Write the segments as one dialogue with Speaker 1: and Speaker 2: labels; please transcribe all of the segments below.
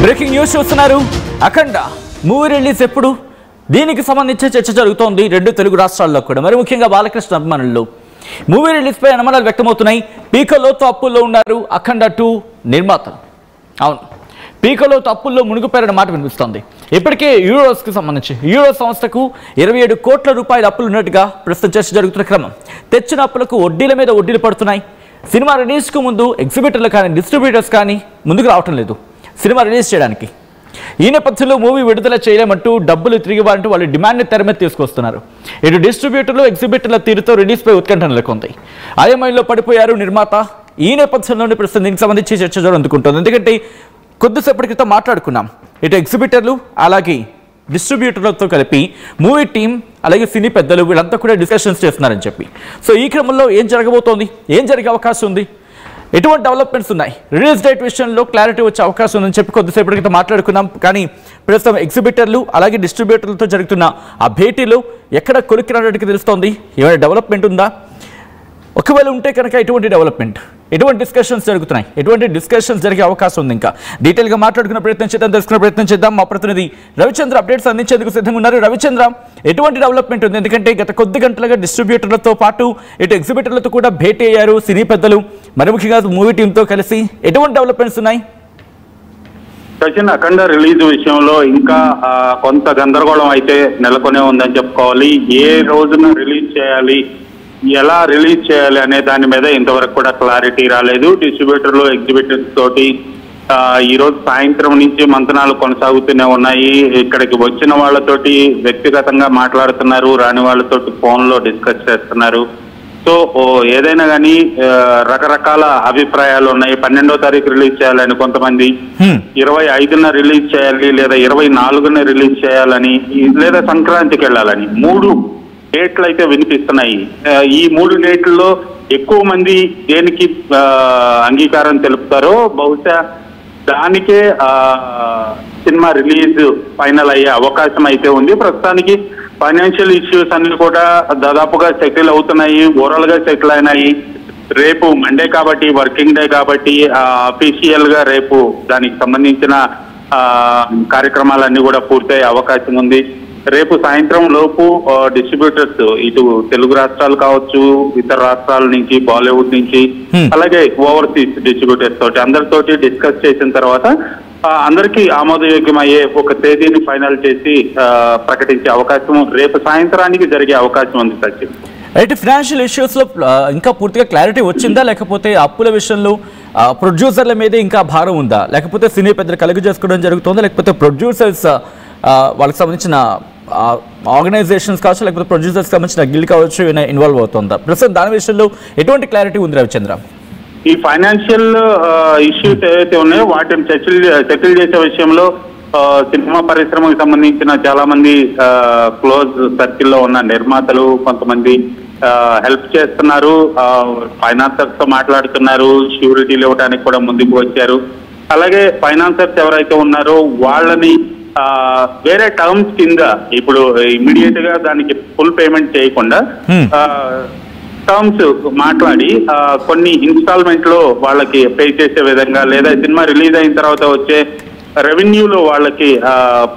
Speaker 1: Breaking news చూస్తున్నారు. అఖండ movie release ఎప్పుడు? దీనికి సంబంధించి చర్చ జరుగుతోంది రెండు తెలుగు రాష్ట్రాల్లో కూడా. మరి ముఖ్యంగా బాలకృష్ణ అభిమానుల్లో మూవీ రిలీజ్ పై అనుమానాలు వ్యక్తమవుతున్నాయి. పీకలోతో అప్పుల్లో ఉన్నారు అఖండ 2 నిర్మాతలు. అవును, పీకలోతో అప్పుల్లో మునిగిపోయారన్న మాట వినిపిస్తోంది. ఇప్పటికే యూరోస్కి సంబంధించి యూరో సంస్థకు 27 కోట్ల రూపాయల అప్పులు ఉన్నట్టుగా ప్రస్తుతం చర్చ జరుగుతున్న క్రమం. తెచ్చిన అప్పులకు వడ్డీల మీద వడ్డీలు పడుతున్నాయి. సినిమా రిలీజ్కు ముందు ఎగ్జిబిటర్లు కానీ డిస్ట్రిబ్యూటర్స్ కానీ ముందుకు రావటం లేదు సినిమా రిలీజ్ చేయడానికి. ఈ నేపథ్యంలో మూవీ విడుదల చేయలేమంటూ డబ్బులు తిరిగి ఇవ్వాలంటూ వాళ్ళు డిమాండ్ని తెర మీద తీసుకొస్తున్నారు. ఇటు డిస్ట్రిబ్యూటర్లు ఎగ్జిబిటర్ల తీరుతో రిలీజ్పై ఉత్కంఠ నెలకొంది. అయోమయంలో పడిపోయారు నిర్మాత. ఈ నేపథ్యంలోనే ప్రస్తుతం దీనికి సంబంధించి చర్చ అందుకుంటుంది. ఎందుకంటే కొద్దిసేపటి క్రితం మాట్లాడుకున్నాం, ఇటు ఎగ్జిబిటర్లు అలాగే డిస్ట్రిబ్యూటర్లతో కలిపి మూవీ టీం అలాగే సినీ పెద్దలు వీళ్ళంతా కూడా డిస్కషన్స్ చేస్తున్నారని చెప్పి. సో ఈ క్రమంలో ఏం జరగబోతోంది, ఏం జరిగే అవకాశం ఉంది, ఎటువంటి డెవలప్మెంట్స్ ఉన్నాయి, రిలీజ్ డేట్ విషయంలో క్లారిటీ వచ్చే అవకాశం ఉందని చెప్పి కొద్దిసేపటి క్రితం మాట్లాడుకున్నాం. కానీ ప్రస్తుతం ఎగ్జిబిటర్లు అలాగే డిస్ట్రిబ్యూటర్లతో జరుగుతున్న ఆ భేటీలో ఎక్కడ కొలిక్కి రావడానికి తెలుస్తోంది. ఏమైనా డెవలప్మెంట్ ఉందా? ఒకవేళ ఉంటే కనుక ఎటువంటి డెవలప్మెంట్, ఎటువంటి డిస్కషన్స్ జరుగుతున్నాయి, ఎటువంటి డిస్కషన్స్ జరిగే అవకాశం ఉంది? ఇంకా డీటెయిల్గా మాట్లాడుకునే ప్రయత్నం చేద్దాం, తెలుసుకునే ప్రయత్నం చేద్దాం. మా ప్రతినిధి రవిచంద్ర అప్డేట్స్ అందించేందుకు సిద్ధంగా ఉన్నారు. రవిచంద్ర, ఎటువంటి డెవలప్మెంట్ ఉంది? ఎందుకంటే గత కొద్ది గంటలుగా డిస్ట్రిబ్యూటర్లతో పాటు ఇటు ఎగ్జిబిటర్లతో కూడా భేటీ అయ్యారు సినీ పెద్దలు, మరి ముఖ్యంగా మూవీ టీంతో కలిసి. ఎటువంటి డెవలప్మెంట్స్ ఉన్నాయి?
Speaker 2: సచిన్, అఖండ రిలీజ్ విషయంలో ఇంకా కొంత గందరగోళం అయితే నెలకొనే ఉందని చెప్పుకోవాలి. ఏ రోజున రిలీజ్ చేయాలి, ఎలా రిలీజ్ చేయాలి అనే దాని మీద ఇంతవరకు కూడా క్లారిటీ రాలేదు. డిస్ట్రిబ్యూటర్లు ఎగ్జిబిటర్స్ తోటి ఈ రోజు సాయంత్రం నుంచి మంతనాలు కొనసాగుతూనే ఉన్నాయి. ఇక్కడికి వచ్చిన వాళ్ళతోటి వ్యక్తిగతంగా మాట్లాడుతున్నారు, రాని వాళ్ళతోటి ఫోన్లో డిస్కస్ చేస్తున్నారు. సో ఏదైనా కానీ రకరకాల అభిప్రాయాలు ఉన్నాయి. 12వ తారీఖు రిలీజ్ చేయాలని కొంతమంది, 25న రిలీజ్ చేయాలి లేదా 24న రిలీజ్ చేయాలని, లేదా సంక్రాంతికి వెళ్ళాలని 3 డేట్లు అయితే వినిపిస్తున్నాయి. ఈ 3 డేట్లలో ఎక్కువ మంది దేనికి అంగీకారం తెలుపుతారో బహుశా దానికే సినిమా రిలీజ్ ఫైనల్ అయ్యే అవకాశం అయితే ఉంది. ప్రస్తుతానికి ఫైనాన్షియల్ ఇష్యూస్ అన్ని కూడా దాదాపుగా సెటిల్ అవుతున్నాయి, ఓవరాల్ గా సెటిల్ అయినాయి. రేపు మండే కాబట్టి, వర్కింగ్ డే కాబట్టి అఫీషియల్ గా రేపు దానికి సంబంధించిన కార్యక్రమాలన్నీ కూడా పూర్తయ్యే అవకాశం ఉంది. రేపు సాయంత్రం లోపు డిస్ట్రిబ్యూటర్స్ ఇటు తెలుగు రాష్ట్రాలు కావచ్చు, ఇతర రాష్ట్రాల నుంచి, బాలీవుడ్ నుంచి, అలాగే ఓవర్సీస్ డిస్ట్రిబ్యూటర్స్ తోటి అందరితోటి డిస్కస్ చేసిన తర్వాత అందరికీ ఆమోదయోగ్యమయ్యే ఒక తేదీని ఫైనల్ చేసి ప్రకటించే అవకాశం రేపు సాయంత్రానికి జరిగే అవకాశం ఉంది. సచిన్,
Speaker 1: అయితే ఫైనాన్షియల్ ఇష్యూస్ లో ఇంకా పూర్తిగా క్లారిటీ వచ్చిందా, లేకపోతే అప్పుల విషయంలో ప్రొడ్యూసర్ల మీద ఇంకా భారం ఉందా, లేకపోతే సినీ పెద్దలు కలుగు చేసుకోవడం జరుగుతుందా, లేకపోతే ప్రొడ్యూసర్స్ వాళ్ళకి సంబంధించిన ఆర్గనైజేషన్స్ కావచ్చు, లేకపోతే ప్రొడ్యూసర్స్ సంబంధించిన గిల్డ్ కావచ్చు ఇన్వాల్వ్ అవుతుందా? ప్రస్తుతం దాని విషయంలో ఎటువంటి క్లారిటీ ఉంది రవిచంద్ర?
Speaker 2: ఈ ఫైనాన్షియల్ ఇష్యూస్ ఏవైతే ఉన్నాయో వాటిని సెటిల్ చేసే విషయంలో సినిమా పరిశ్రమకు సంబంధించిన చాలా మంది క్లోజ్ సర్కిల్లో ఉన్న నిర్మాతలు కొంతమంది హెల్ప్ చేస్తున్నారు, ఫైనాన్సర్స్ తో మాట్లాడుతున్నారు, ష్యూరిటీలు ఇవ్వడానికి కూడా ముందుకు వచ్చారు. అలాగే ఫైనాన్సర్స్ ఎవరైతే ఉన్నారో వాళ్ళని వేరే టర్మ్స్ కింద ఇప్పుడు ఇమ్మీడియట్ గా దానికి ఫుల్ పేమెంట్ చేయకుండా టర్మ్స్ మాట్లాడి కొన్ని ఇన్స్టాల్మెంట్ లో వాళ్ళకి పే చేసే విధంగా, లేదా సినిమా రిలీజ్ అయిన తర్వాత వచ్చే రెవెన్యూలో వాళ్ళకి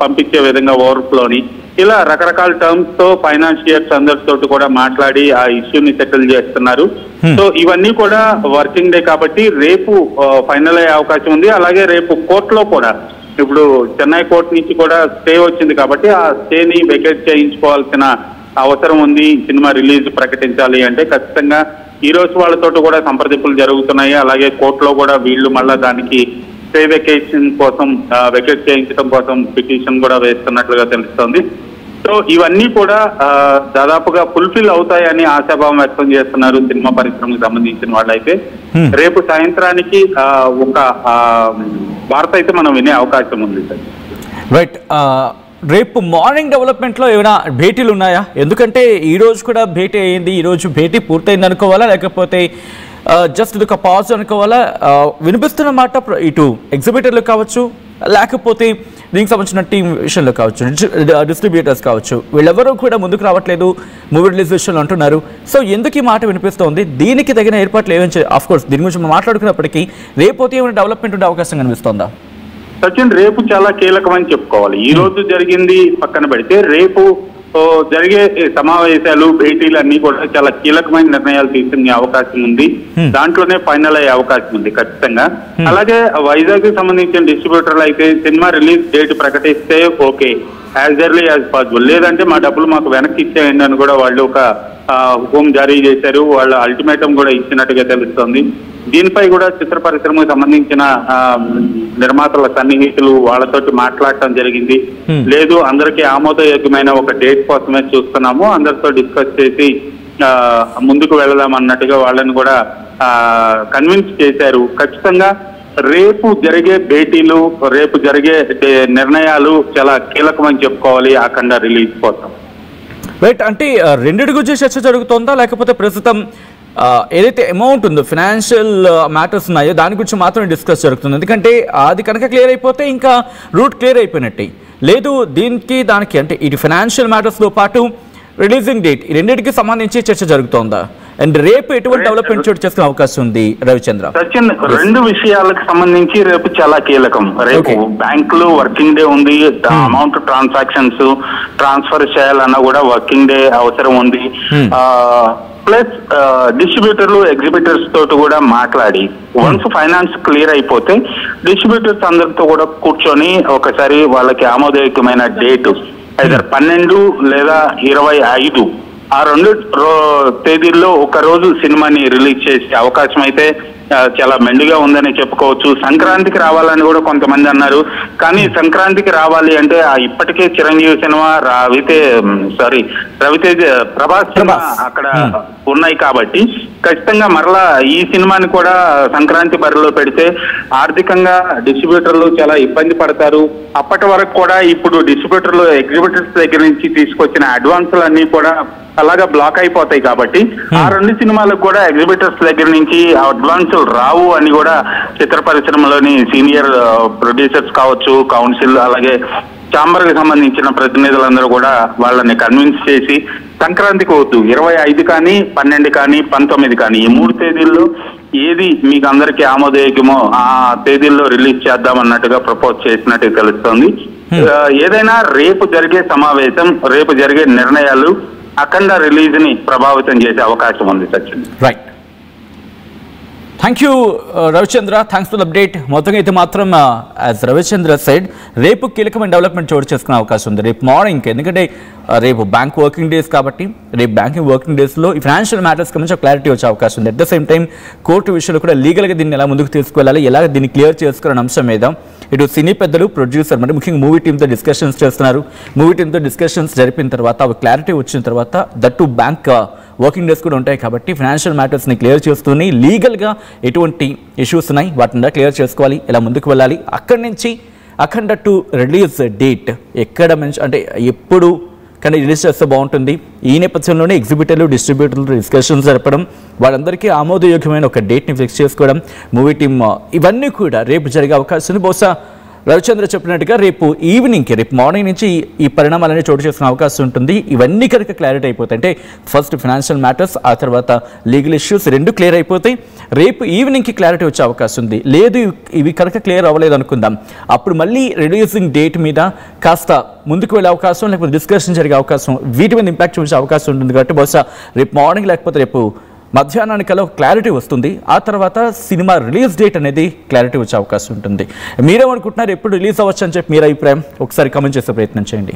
Speaker 2: పంపించే విధంగా ఓవర్ఫ్లోని, ఇలా రకరకాల టర్మ్స్ తో ఫైనాన్షియర్స్ అందరితో కూడా మాట్లాడి ఆ ఇష్యూని సెటిల్ చేస్తున్నారు. సో ఇవన్నీ కూడా వర్కింగ్ డే కాబట్టి రేపు ఫైనల్ అయ్యే అవకాశం ఉంది. అలాగే రేపు కోర్టులో కూడా, ఇప్పుడు చెన్నై కోర్టు నుంచి కూడా స్టే వచ్చింది కాబట్టి ఆ స్టేని వెకేట్ చేయించుకోవాల్సిన అవసరం ఉంది. సినిమా రిలీజ్ ప్రకటించాలి అంటే ఖచ్చితంగా ఈ రోజు వాళ్ళతో కూడా సంప్రదింపులు జరుగుతున్నాయి. అలాగే కోర్టులో కూడా వీళ్ళు మళ్ళా దానికి స్టే వెకేషన్ కోసం, వెకేట్ చేయించడం కోసం పిటిషన్ కూడా వేస్తున్నట్లుగా తెలుస్తోంది. సో ఇవన్నీ కూడా దాదాపుగా ఫుల్ఫిల్ అవుతాయని ఆశాభావం వ్యక్తం చేస్తున్నారు సినిమా పరిశ్రమకు సంబంధించిన వాళ్ళైతే. రేపు సాయంత్రానికి ఒక వార్త అయితే మనం వినే అవకాశం ఉంది సార్.
Speaker 1: రైట్, రేపు మార్నింగ్ డెవలప్మెంట్లో ఏమైనా భేటీలు ఉన్నాయా? ఎందుకంటే ఈ రోజు కూడా భేటీ అయ్యింది, ఈ రోజు భేటీ పూర్తయింది అనుకోవాలా, లేకపోతే జస్ట్ ఇది ఒక పాజ్ అనుకోవాలా? వినిపిస్తున్న మాట ఇటు ఎగ్జిబిటర్లు కావచ్చు, లేకపోతే దీనికి సంబంధించిన టీం విషయంలో కావచ్చు, డిస్ట్రిబ్యూటర్స్ కావచ్చు, వీళ్ళెవరూ కూడా ముందుకు రావట్లేదు మూవీ రిలీజ్ విషయంలో అంటున్నారు. సో ఎందుకు ఈ మాట వినిపిస్తోంది? దీనికి తగిన ఏర్పాట్లు ఏమేమి ఆఫ్ కోర్స్ దీని గురించి మనం మాట్లాడుకున్నప్పటికీ రేపోతే ఏమైనా డెవలప్మెంట్ ఉండే అవకాశం కనిపిస్తోందా?
Speaker 2: సచిన్, రేపు చాలా కీలకమని చెప్పుకోవాలి. ఈ రోజు జరిగింది పక్కన పెడితే రేపు జరిగే సమావేశాలు, భేటీలు అన్ని కూడా చాలా కీలకమైన నిర్ణయాలు తీసుకునే అవకాశం ఉంది. దాంట్లోనే ఫైనల్ అయ్యే అవకాశం ఉంది ఖచ్చితంగా. అలాగే వైజాగ్ కి సంబంధించిన డిస్ట్రిబ్యూటర్లు అయితే సినిమా రిలీజ్ డేట్ ప్రకటిస్తే okay, as early as possible, లేదంటే మా డబ్బులు మాకు వెనక్కి ఇచ్చేయండి అని కూడా వాళ్ళు ఒక హుకుం జారీ చేశారు. వాళ్ళ అల్టిమేటం కూడా ఇచ్చినట్టుగా తెలుస్తోంది. దీనిపై కూడా చిత్ర పరిశ్రమకు సంబంధించిన నిర్మాతల సన్నిహితులు వాళ్ళతోటి మాట్లాడటం జరిగింది. లేదు, అందరికీ ఆమోదయోగ్యమైన ఒక డేట్ కోసమే చూస్తున్నాము, అందరితో డిస్కస్ చేసి ముందుకు వెళదాం అన్నట్టుగా వాళ్ళని కూడా కన్విన్స్ చేశారు. ఖచ్చితంగా రేపు జరిగే భేటీలు, రేపు జరిగే నిర్ణయాలు చాలా కీలకమని చెప్పుకోవాలి అఖండ రిలీజ్ కోసం.
Speaker 1: రైట్, అంటే రెండింటి గురించి చర్చ జరుగుతుందా, లేకపోతే ప్రస్తుతం ఏదైతే అమౌంట్ ఉందో ఫినాన్షియల్ మ్యాటర్స్ ఉన్నాయో దాని గురించి మాత్రమే డిస్కస్ జరుగుతుంది? ఎందుకంటే అది కనుక క్లియర్ అయిపోతే ఇంకా రూట్ క్లియర్ అయిపోయినట్టే. లేదు, దీనికి దానికి అంటే ఇటు ఫినాన్షియల్ మ్యాటర్స్తో పాటు రిలీజింగ్ డేట్, ఈ రెండింటికి సంబంధించి చర్చ జరుగుతోందా? అండ్ రేపు ఎటువంటి డెవలప్మెంట్ చోటు చేసుకునే అవకాశం ఉంది రవిచంద్ర?
Speaker 2: సచిన్, రెండు విషయాలకు సంబంధించి రేపు చాలా కీలకం. రేపు బ్యాంకులు వర్కింగ్ డే ఉంది, అమౌంట్ ట్రాన్సాక్షన్స్ ట్రాన్స్ఫర్ చేయాలన్నా కూడా వర్కింగ్ డే అవసరం ఉంది. ప్లస్ డిస్ట్రిబ్యూటర్లు, ఎగ్జిబిటర్స్ తోటి కూడా మాట్లాడి వన్స్ ఫైనాన్స్ క్లియర్ అయిపోతే డిస్ట్రిబ్యూటర్స్ అందరితో కూడా కూర్చొని ఒకసారి వాళ్ళకి ఆమోదయోగ్యమైన డేట్ ఐదర్ 12 లేదా 25 ఆ 2 తేదీల్లో ఒక రోజు సినిమాని రిలీజ్ చేసే అవకాశం అయితే చాలా మెండుగా ఉందని చెప్పుకోవచ్చు. సంక్రాంతికి రావాలని కూడా కొంతమంది అన్నారు. కానీ సంక్రాంతికి రావాలి అంటే ఇప్పటికే చిరంజీవి సినిమా, రవితేజ, ప్రభాస్ సినిమా అక్కడ ఉన్నాయి కాబట్టి ఖచ్చితంగా మరలా ఈ సినిమాని కూడా సంక్రాంతి బరిలో పెడితే ఆర్థికంగా డిస్ట్రిబ్యూటర్లు చాలా ఇబ్బంది పడతారు. అప్పటి వరకు కూడా ఇప్పుడు డిస్ట్రిబ్యూటర్లు, ఎగ్జిబిటర్స్ దగ్గర నుంచి తీసుకొచ్చిన అడ్వాన్సులు అన్ని కూడా అలాగా బ్లాక్ అయిపోతాయి కాబట్టి ఆ 2 సినిమాలకు కూడా ఎగ్జిబిటర్స్ దగ్గర నుంచి అడ్వాన్సులు రావు అని కూడా చిత్ర పరిశ్రమలోని సీనియర్ ప్రొడ్యూసర్స్ కావచ్చు, కౌన్సిల్, అలాగే ఛాంబర్ కి సంబంధించిన ప్రతినిధులందరూ కూడా వాళ్ళని కన్విన్స్ చేసి సంక్రాంతికి వద్దు, 25 కానీ 12 కానీ 19 కానీ ఈ 3 తేదీల్లో ఏది మీకు అందరికీ ఆమోదయోగ్యమో ఆ తేదీల్లో రిలీజ్ చేద్దాం అన్నట్టుగా ప్రపోజ్ చేసినట్టు తెలుస్తోంది. ఏదైనా రేపు జరిగే సమావేశం, రేపు జరిగే నిర్ణయాలు అఖండ రిలీజ్ ని ప్రభావితం చేసే అవకాశం ఉంది Sachin.
Speaker 1: Right, thank you Ravichandra, thanks for the update. మొత్తంగా అయితే మాత్రం యాజ్ రవిచంద్ర సైడ్ రేపు కీలకమైన డెవలప్మెంట్ చోటు చేసుకునే అవకాశం ఉంది రేపు మార్నింగ్. ఎందుకంటే రేపు బ్యాంక్ వర్కింగ్ డేస్ కాబట్టి రేపు బ్యాంకింగ్ వర్కింగ్ డేస్లో ఈ ఫైనాన్షియల్ మ్యాటర్స్ గురించి క్లారిటీ వచ్చే అవకాశం ఉంది. At the same time court విషయంలో కూడా లీగల్గా దీన్ని ఎలా ముందుకు తీసుకువెళ్ళాలి, ఎలా దీన్ని క్లియర్ చేసుకోవాలనే అంశం మీద ఇటు సినీ పెద్దలు, ప్రొడ్యూసర్, అంటే ముఖ్యంగా మూవీ టీంతో డిస్కషన్స్ చేస్తున్నారు. మూవీ టీంతో డిస్కషన్స్ జరిపిన తర్వాత అవి క్లారిటీ వచ్చిన తర్వాత దట్టు బ్యాంక్ వర్కింగ్ డేస్ కూడా ఉంటాయి కాబట్టి ఫైనాన్షియల్ మ్యాటర్స్ని క్లియర్ చేస్తూనే లీగల్గా ఎటువంటి ఇష్యూస్ ఉన్నాయి వాటిని క్లియర్ చేసుకోవాలి, ఎలా ముందుకు వెళ్ళాలి. అక్కడి నుంచి అఖండ టు రిలీజ్ డేట్ ఎక్కడ అంటే ఎప్పుడు కానీ రిలీజ్ చేస్తే బాగుంటుంది. ఈ నేపథ్యంలోనే ఎగ్జిబిటర్లు, డిస్ట్రిబ్యూటర్లు డిస్కషన్స్ జరపడం, వాళ్ళందరికీ ఆమోదయోగ్యమైన ఒక డేట్ని ఫిక్స్ చేసుకోవడం, మూవీ టీమ్, ఇవన్నీ కూడా రేపు జరిగే అవకాశం ఉంది. బహుశా రవిచంద్ర చెప్పినట్టుగా రేపు ఈవినింగ్కి, రేపు మార్నింగ్ నుంచి ఈ పరిణామాలన్నీ చోటు చేసుకునే అవకాశం ఉంటుంది. ఇవన్నీ కనుక క్లారిటీ అయిపోతాయి అంటే ఫస్ట్ ఫినాన్షియల్ మ్యాటర్స్, ఆ తర్వాత లీగల్ ఇష్యూస్ రెండు క్లియర్ అయిపోతాయి. రేపు ఈవినింగ్కి క్లారిటీ వచ్చే అవకాశం ఉంది. లేదు ఇవి కనుక క్లియర్ అవ్వలేదు అనుకుందాం, అప్పుడు మళ్ళీ రిలీజింగ్ డేట్ మీద కాస్త ముందుకు వెళ్ళే అవకాశం, లేకపోతే డిస్కషన్ జరిగే అవకాశం, వీటి మీద ఇంపాక్ట్ చూపించే అవకాశం ఉంటుంది. కాబట్టి బహుశా రేపు మార్నింగ్ లేకపోతే రేపు మధ్యాహ్నానికల్లా క్లారిటీ వస్తుంది. ఆ తర్వాత సినిమా రిలీజ్ డేట్ అనేది క్లారిటీ వచ్చే అవకాశం ఉంటుంది. మీరేమనుకుంటున్నారు, ఎప్పుడు రిలీజ్ అవ్వచ్చు అని చెప్పి మీరు అభిప్రాయం ఒకసారి కామెంట్ చేసే ప్రయత్నం చేయండి.